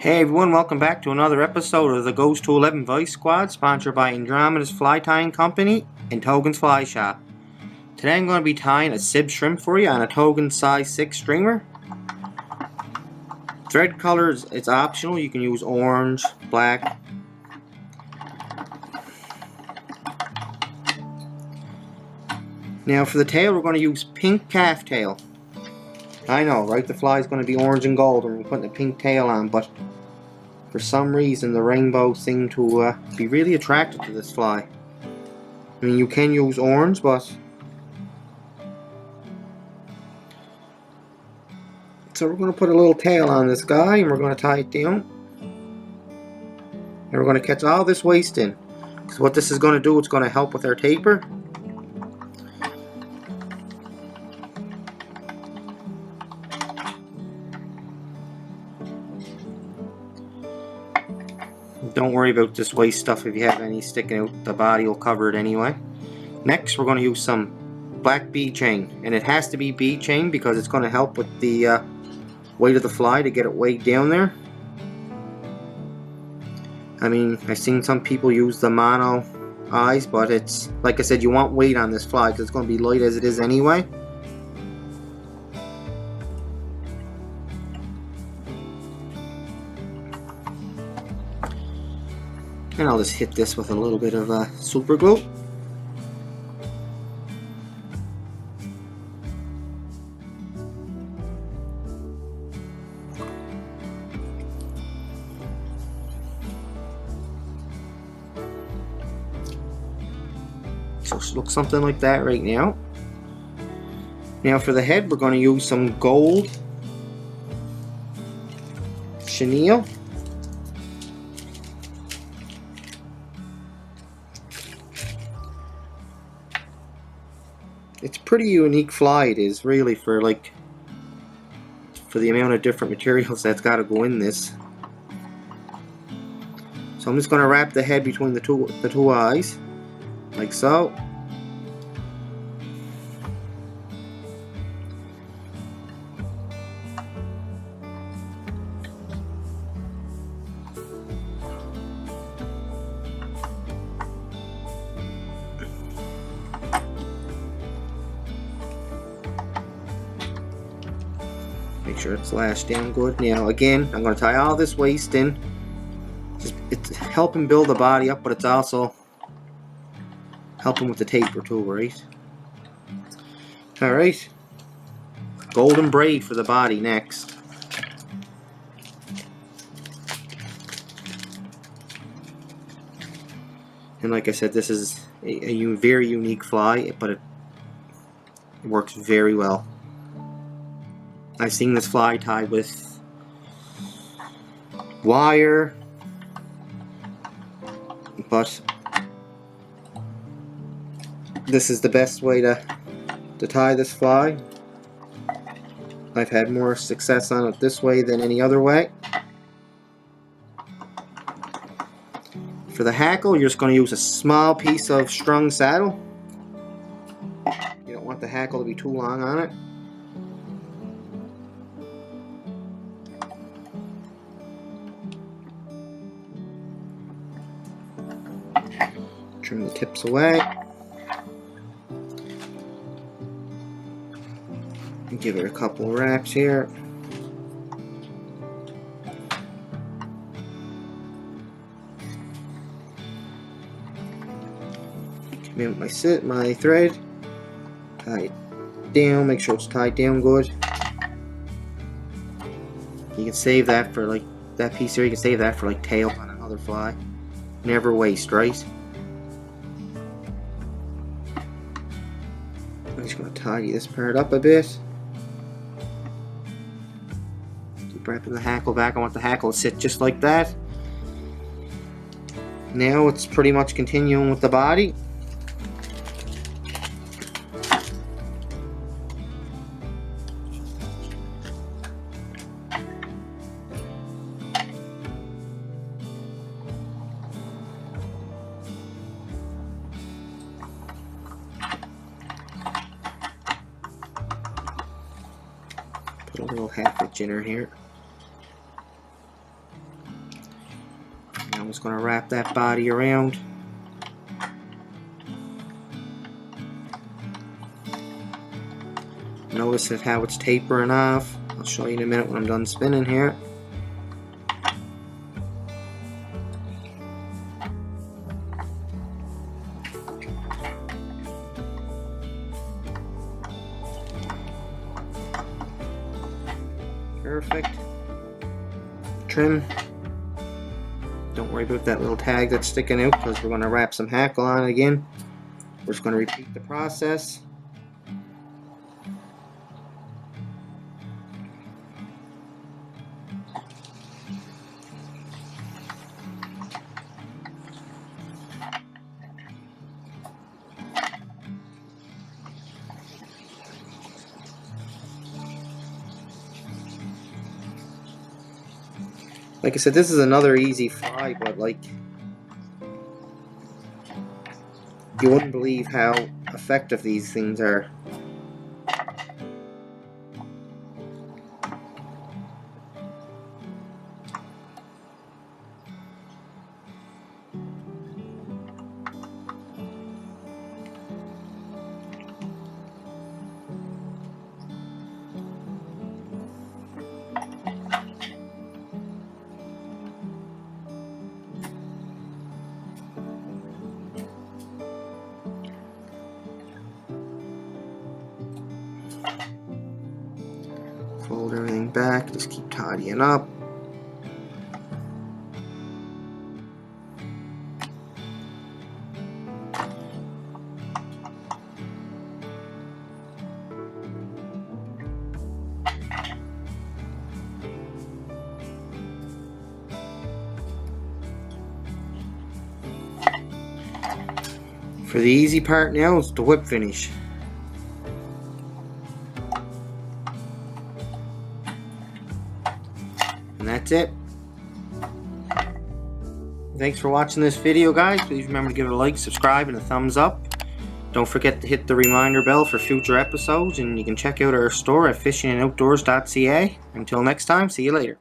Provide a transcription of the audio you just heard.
Hey everyone, welcome back to another episode of the Goes to 11 Vise Squad, sponsored by Andromeda's Fly Tying Company and Togen's Fly Shop. Today I'm going to be tying a Sib Shrimp for you on a Togen size 6 streamer. Thread colors, it's optional. You can use orange, black. Now for the tail, we're going to use pink calf tail. I know, right? The fly is going to be orange and gold and we're putting a pink tail on, but for some reason the rainbow seemed to be really attracted to this fly. I mean, you can use orange, but so we're going to put a little tail on this guy and we're going to tie it down. And we're going to catch all this waste in. Because what this is going to do, it's going to help with our taper. Don't worry about this waste stuff. If you have any sticking out, the body will cover it anyway. Next, we're going to use some black bead chain. And it has to be bead chain because it's going to help with the weight of the fly to get it weighed down there. I mean, I've seen some people use the mono eyes, but it's, like I said, you want weight on this fly because it's going to be light as it is anyway. And I'll just hit this with a little bit of super glue. So it looks something like that right now. Now for the head, we're going to use some gold chenille. It's pretty unique fly, it is, really, for the amount of different materials that's got to go in this. So I'm just going to wrap the head between the two eyes, like so. Make sure it's lashed down good. Now again, I'm going to tie all this waste in. It's helping build the body up, but it's also helping with the taper too, right? Alright. Golden braid for the body next. And like I said, this is a very unique fly, but it works very well. I've seen this fly tied with wire, but this is the best way to tie this fly. I've had more success on it this way than any other way. For the hackle, you're just going to use a small piece of strung saddle. You don't want the hackle to be too long on it. Trim the tips away. Give it a couple of wraps here. Come in with my thread. Tie it down. Make sure it's tied down good. You can save that for that piece here. You can save that for tail on another fly. Never waste, right? I'm just going to tidy this part up a bit. Keep wrapping the hackle back. I want the hackle to sit just like that. Now it's pretty much continuing with the body. Put a little half inch in her here. just going to wrap that body around. Notice how it's tapering off. I'll show you in a minute when I'm done spinning here. Perfect. Trim. Don't worry about that little tag that's sticking out because we're going to wrap some hackle on it again. We're just going to repeat the process. Like I said, this is another easy fly, but like, you wouldn't believe how effective these things are. Fold everything back, just keep tidying up. For the easy part now, it's the whip finish. And that's it. Thanks for watching this video, guys. Please remember to give it a like, subscribe, and a thumbs up. Don't forget to hit the reminder bell for future episodes, and you can check out our store at fishingandoutdoors.ca. Until next time, see you later.